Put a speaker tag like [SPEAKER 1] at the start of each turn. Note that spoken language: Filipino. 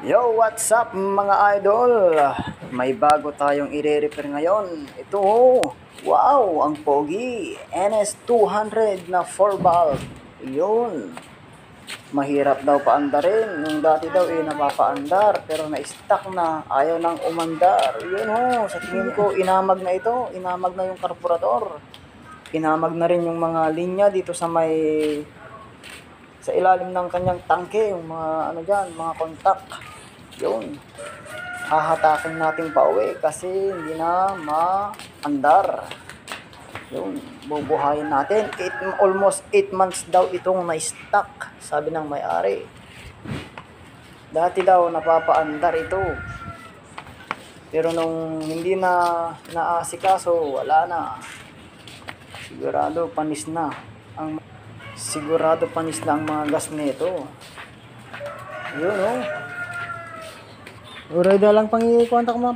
[SPEAKER 1] Yo, what's up mga idol? May bago tayong i-repair ngayon. Ito, wow, ang pogi. NS200 na 4 valve. Yun. Mahirap daw paandarin. Yung dati daw napapaandar pero na-stuck na. Ayaw nang umandar. Yun sa tingin ko inamag na ito. Inamag na yung karburador. Inamag na rin yung mga linya dito sa ilalim ng kanyang tangke, yung mga mga contact. Yun. Hahatakin natin pa uwi kasi hindi na maandar. Yun. Bubuhayin natin. Almost 8 months daw itong na-stuck, sabi ng may-ari. Dati daw napapaandar ito. Pero nung hindi na naasikaso, wala na. Sigurado panis na ang mga gas nito. Yun Alright na lang, kontak mo,